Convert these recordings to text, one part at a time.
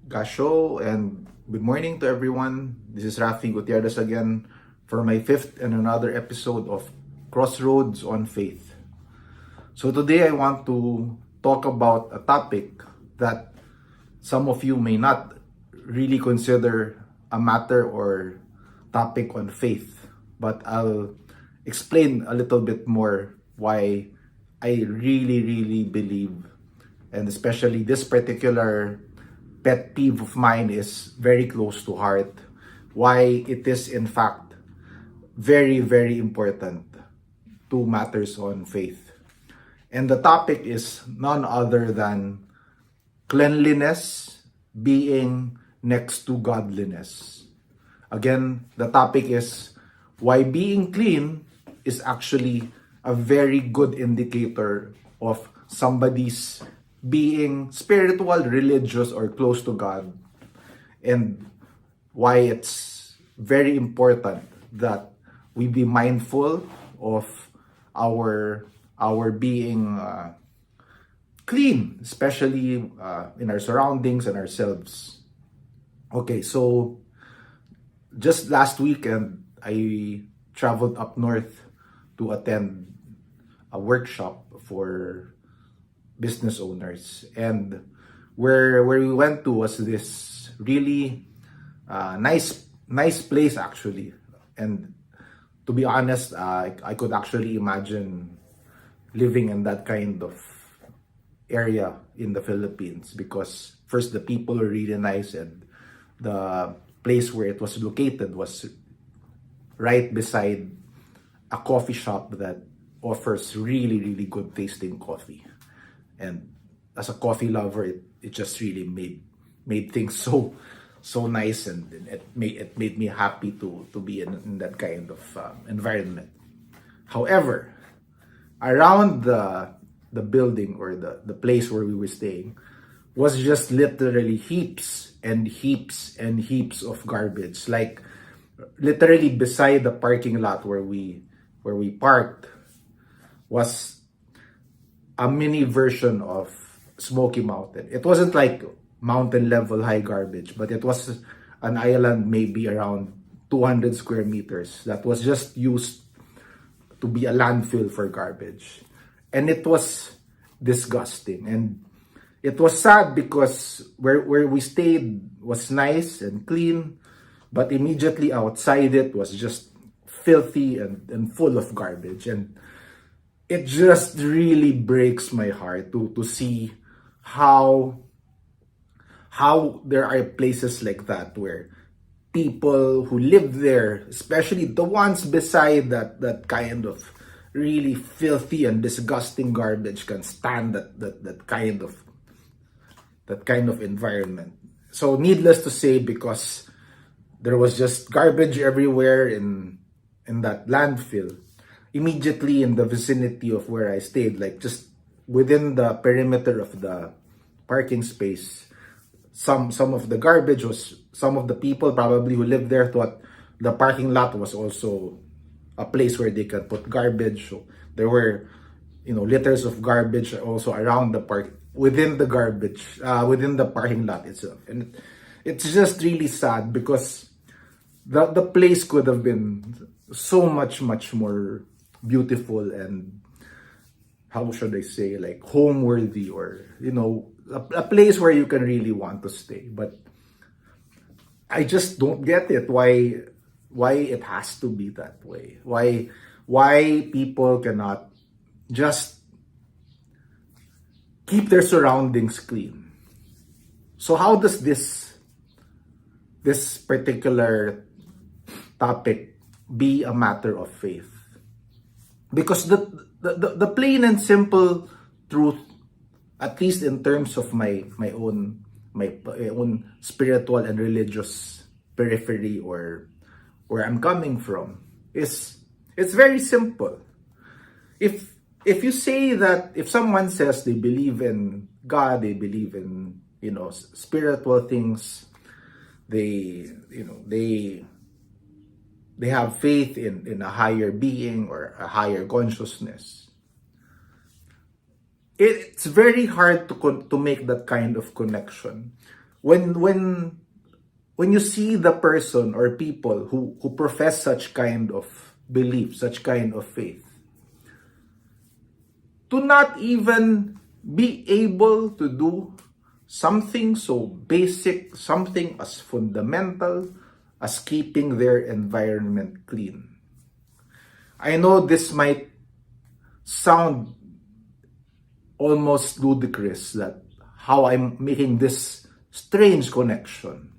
Gasho, and good morning to everyone. This is Raffy Gutierrez again for my fifth and another episode of Crossroads on Faith. So today I want to talk about a topic that some of you may not really consider a matter or topic on faith, but I'll explain a little bit more why I really believe, and especially this particular pet peeve of mine is very close to heart, why it is in fact very important to matters on faith. And the topic is none other than cleanliness being next to godliness. Again, the topic is why being clean is actually a very good indicator of somebody's being spiritual, religious, or close to God, and why it's very important that we be mindful of our being clean, especially in our surroundings and ourselves. Okay, so just last weekend, I traveled up north to attend a workshop for business owners, and where we went to was this really nice place actually. And to be honest, I could actually imagine living in that kind of area in the Philippines, because first, the people are really nice, and the place where it was located was right beside a coffee shop that offers really good tasting coffee. And as a coffee lover, it just really made things so nice, and it made me happy to be in that kind of environment. However, around the building, or the place where we were staying, was just literally heaps and heaps of garbage. Like literally beside the parking lot where we parked was a mini version of Smoky Mountain. It wasn't like mountain level high garbage, but it was an island maybe around 200 square meters that was just used to be a landfill for garbage. And it was disgusting. And it was sad because where we stayed was nice and clean, but immediately outside it was just filthy and full of garbage. And it just really breaks my heart to see how there are places like that where people who live there, especially the ones beside that kind of really filthy and disgusting garbage, can stand that kind of environment. So needless to say, because there was just garbage everywhere in that landfill, immediately in the vicinity of where I stayed, like just within the perimeter of the parking space, some of the garbage was, some of the people probably who lived there thought the parking lot was also a place where they could put garbage. So there were, litters of garbage also around the park, within the parking lot itself. And it's just really sad because the place could have been so much more beautiful and, how should I say, like home-worthy, or a place where you can really want to stay. But I just don't get it, why it has to be that way. Why people cannot just keep their surroundings clean. So how does this particular topic be a matter of faith? Because the plain and simple truth, at least in terms of my own spiritual and religious periphery, or where I'm coming from, is it's very simple. If you say that, if someone says they believe in God, they believe in spiritual things, they have faith in a higher being or a higher consciousness, it's very hard to make that kind of connection when you see the person or people who profess such kind of belief, such kind of faith, to not even be able to do something so basic, something as fundamental as keeping their environment clean. I know this might sound almost ludicrous, that how I'm making this strange connection.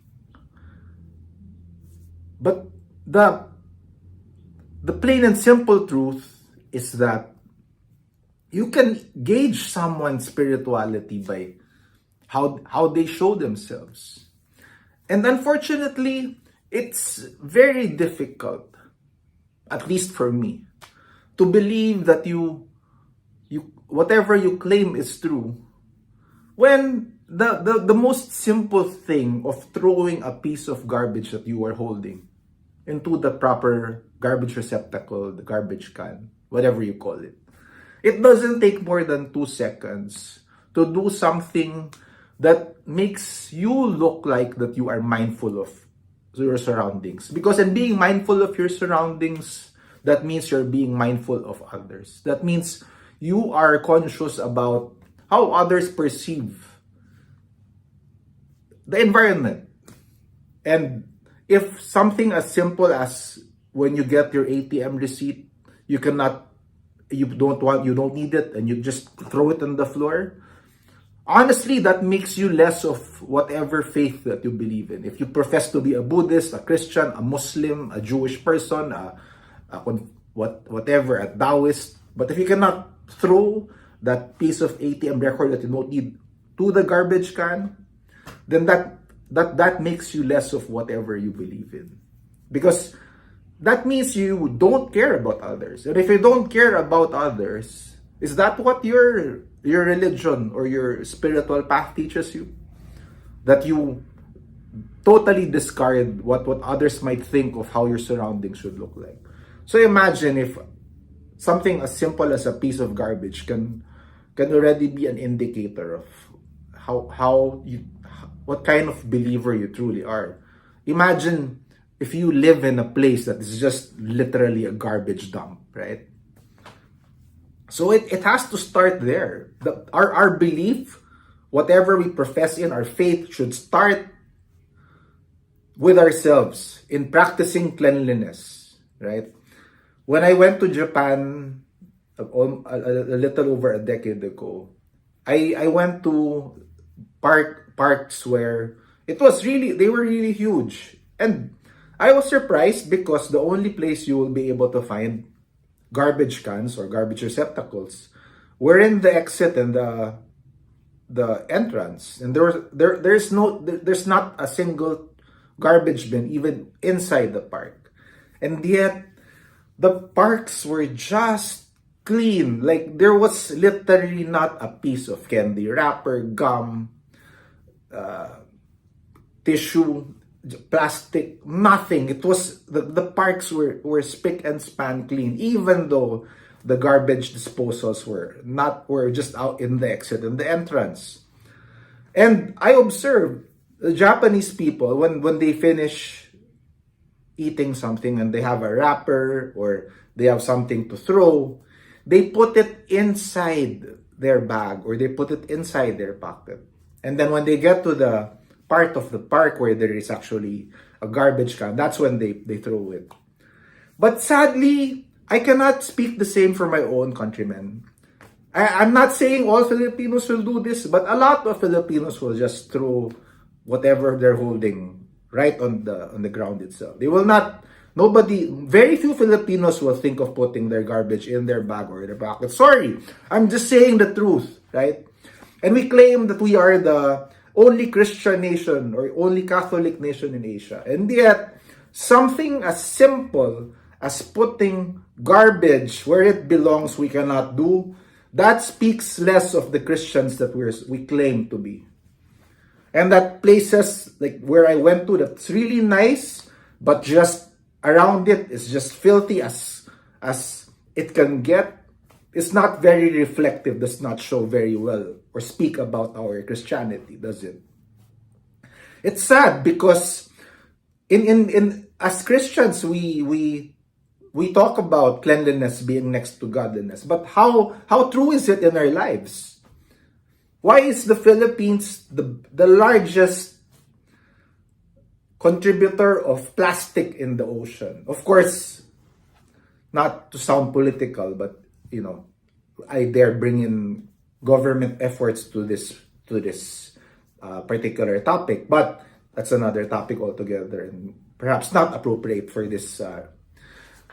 But the plain and simple truth is that you can gauge someone's spirituality by how they show themselves. And unfortunately, it's very difficult, at least for me, to believe that you whatever you claim is true when the most simple thing of throwing a piece of garbage that you are holding into the proper garbage receptacle, the garbage can, whatever you call it. It doesn't take more than 2 seconds to do something that makes you look like that you are mindful of your surroundings. Because in being mindful of your surroundings, that means you're being mindful of others. That means you are conscious about how others perceive the environment. And if something as simple as when you get your ATM receipt, you don't need it, and you just throw it on the floor, honestly, that makes you less of whatever faith that you believe in. If you profess to be a Buddhist, a Christian, a Muslim, a Jewish person, whatever, a Taoist, but if you cannot throw that piece of ATM record that you don't need to the garbage can, then that makes you less of whatever you believe in. Because that means you don't care about others. And if you don't care about others, is that what your religion or your spiritual path teaches you? That you totally discard what others might think of how your surroundings should look like. So imagine if something as simple as a piece of garbage can already be an indicator of what kind of believer you truly are. Imagine if you live in a place that is just literally a garbage dump, right? So it has to start there. Our belief, whatever we profess in, our faith should start with ourselves in practicing cleanliness, right? When I went to Japan a little over a decade ago, I went to parks where they were really huge. And I was surprised because the only place you will be able to find garbage cans or garbage receptacles were in the exit and the entrance. And there's not a single garbage bin even inside the park. And yet the parks were just clean. Like there was literally not a piece of candy wrapper, gum, tissue, plastic, nothing. It was the parks were spick and span clean, even though the garbage disposals were just out in the exit and the entrance. And I observed the Japanese people when they finish eating something and they have a wrapper or they have something to throw, they put it inside their bag or they put it inside their pocket. And then when they get to the part of the park where there is actually a garbage can, that's when they throw it. But sadly, I cannot speak the same for my own countrymen. I'm not saying all Filipinos will do this, but a lot of Filipinos will just throw whatever they're holding right on the ground itself. They will not, very few Filipinos will think of putting their garbage in their bag or their pocket. Sorry, I'm just saying the truth, right? And we claim that we are the only Christian nation or only Catholic nation in Asia. And yet, something as simple as putting garbage where it belongs we cannot do, that speaks less of the Christians that we claim to be. And that places like where I went to, that's really nice, but just around it is just filthy as it can get. It's not very reflective, does not show very well or speak about our Christianity, does it? It's sad because in as Christians we talk about cleanliness being next to godliness, but how true is it in our lives? Why is the Philippines the largest contributor of plastic in the ocean? Of course, not to sound political, but I dare bring in government efforts to this particular topic, but that's another topic altogether, and perhaps not appropriate for this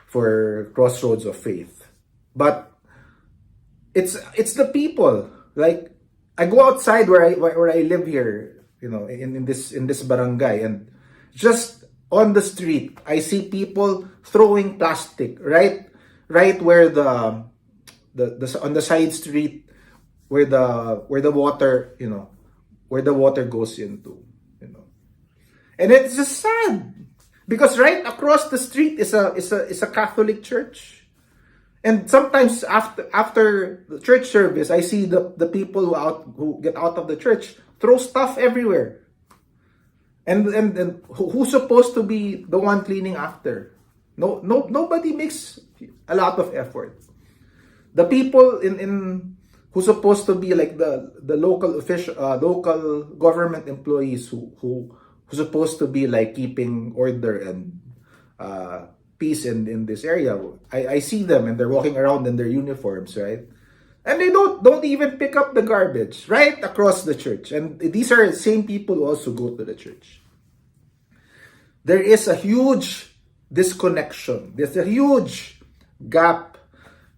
for Crossroads of Faith. But it's the people. Like, I go outside where I live here, in this barangay, and just on the street, I see people throwing plastic right where the on the side street where the water, where the water goes into. And it's just sad because right across the street is a Catholic church. And sometimes after the church service, I see the people who get out of the church throw stuff everywhere. And who's supposed to be the one cleaning after? Nobody makes a lot of effort. The people in who's supposed to be like the local official, local government employees who's supposed to be like keeping order and peace in this area. I see them and they're walking around in their uniforms, right? And they don't even pick up the garbage right across the church. And these are the same people who also go to the church. There is a huge disconnection. There's a huge gap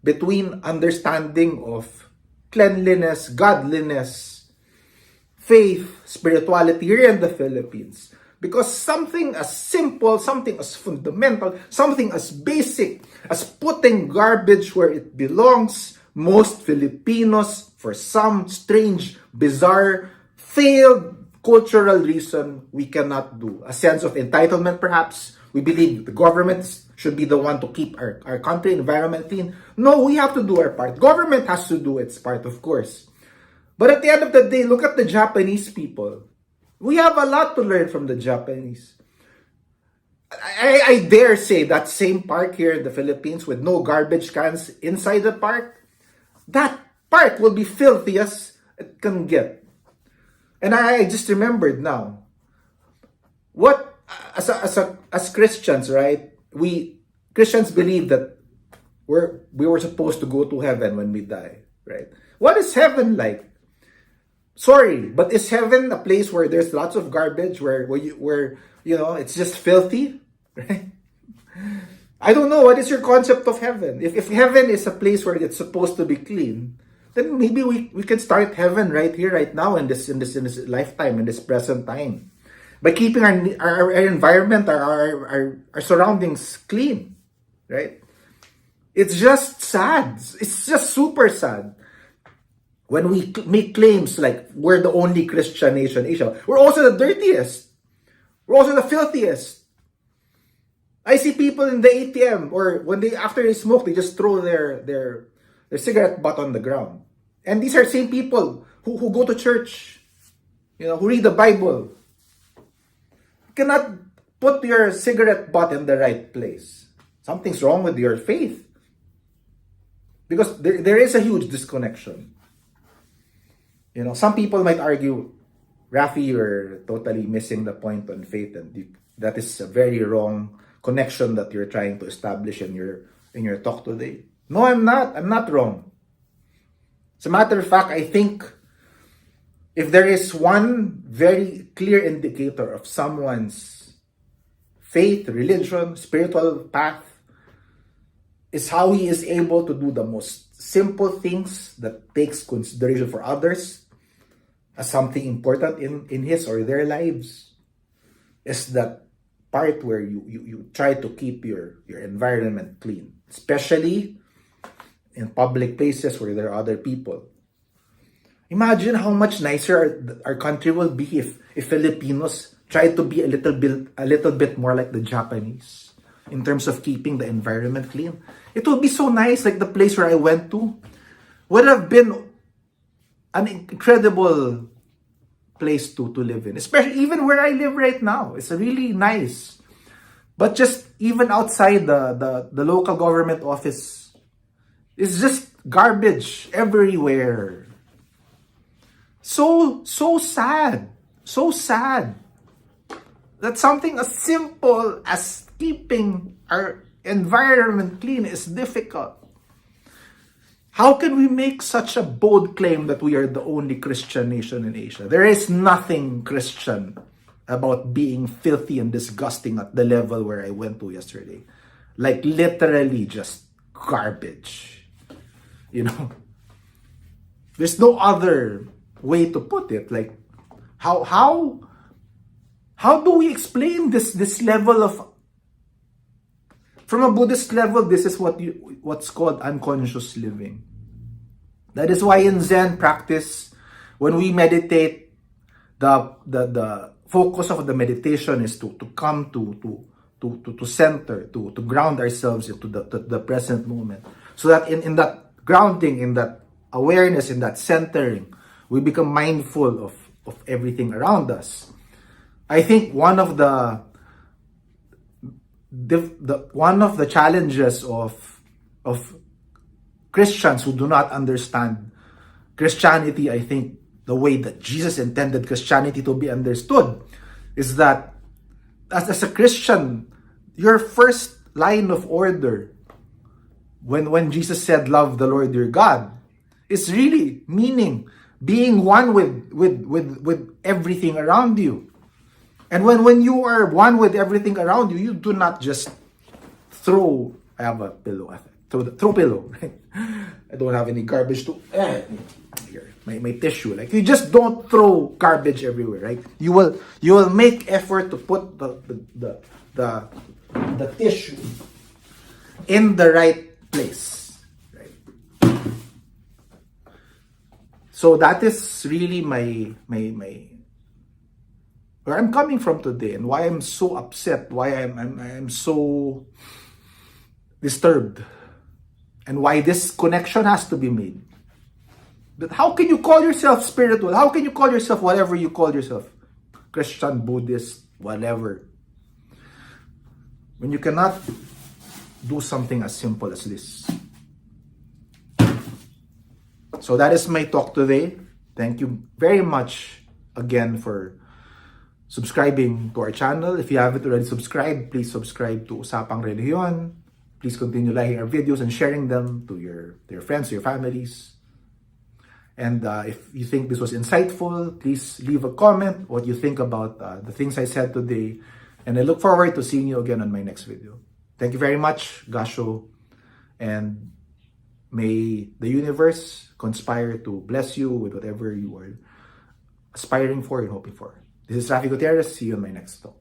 between understanding of cleanliness, godliness, faith, spirituality here in the Philippines. Because something as simple, something as fundamental, something as basic as putting garbage where it belongs, most Filipinos, for some strange, bizarre, failed cultural reason, we cannot do. A sense of entitlement, perhaps. We believe the government should be the one to keep our country environment clean. No, we have to do our part. Government has to do its part, of course. But at the end of the day, look at the Japanese people. We have a lot to learn from the Japanese. I dare say that same park here in the Philippines with no garbage cans inside the park, that park will be filthy as it can get. And I just remembered now, what as Christians, right? We Christians believe that we were supposed to go to heaven when we die, right? What is heaven like? Sorry, but is heaven a place where there's lots of garbage, where it's just filthy, right? I don't know, what is your concept of heaven? If heaven is a place where it's supposed to be clean, then maybe we can start heaven right here, right now, in this lifetime, in this present time, by keeping our environment, our surroundings clean, right? It's just sad. It's just super sad when we make claims like we're the only Christian nation in Asia. We're also the dirtiest. We're also the filthiest. I see people in the ATM, or when after they smoke, they just throw their cigarette butt on the ground. And these are same people who go to church, who read the Bible. You cannot put your cigarette butt in the right place. Something's wrong with your faith. Because there is a huge disconnection. Some people might argue, Raffy, you're totally missing the point on faith, and that is a very wrong connection that you're trying to establish in your talk today. No, I'm not. I'm not wrong. As a matter of fact, I think if there is one very clear indicator of someone's faith, religion, spiritual path, is how he is able to do the most simple things that takes consideration for others as something important in his or their lives, is that part where you try to keep your environment clean, especially in public places where there are other people. Imagine how much nicer our country will be if Filipinos try to be a little bit more like the Japanese in terms of keeping the environment clean. It would be so nice. Like the place where I went to would have been an incredible place to live in. Especially even where I live right now. It's really nice. But just even outside the local government office, it's just garbage everywhere. So sad. So sad. That something as simple as keeping our environment clean is difficult. How can we make such a bold claim that we are the only Christian nation in Asia? There is nothing Christian about being filthy and disgusting at the level where I went to yesterday. Like literally just garbage. You know? There's no other way to put it. Like, how do we explain this level of... From a Buddhist level, this is what's called unconscious living. That is why in Zen practice, when we meditate, the focus of the meditation is to come to center, to ground ourselves into the present moment. So that in that grounding, in that awareness, in that centering, we become mindful of everything around us. I think one of the challenges of Christians who do not understand Christianity, I think the way that Jesus intended Christianity to be understood, is that as a Christian, your first line of order when Jesus said love the Lord your God is really meaning being one with everything around you. And when you are one with everything around you, you do not just throw... I have a pillow. Throw pillow. Right? I don't have any garbage to... Here, my tissue. Like, you just don't throw garbage everywhere, right? You will make effort to put the tissue in the right place. Right? So that is really my where I'm coming from today, and why I'm so upset, why I'm so disturbed, and why this connection has to be made. But how can you call yourself spiritual? How can you call yourself whatever you call yourself? Christian, Buddhist, whatever. When you cannot do something as simple as this. So that is my talk today. Thank you very much again for subscribing to our channel. If you haven't already subscribed, please subscribe to Usapang Religion. Please continue liking our videos and sharing them to your friends, to your families. And if you think this was insightful, please leave a comment what you think about the things I said today. And I look forward to seeing you again on my next video. Thank you very much, Gasho. And may the universe conspire to bless you with whatever you are aspiring for and hoping for. This is Raffy Gutierrez. See you on my next talk.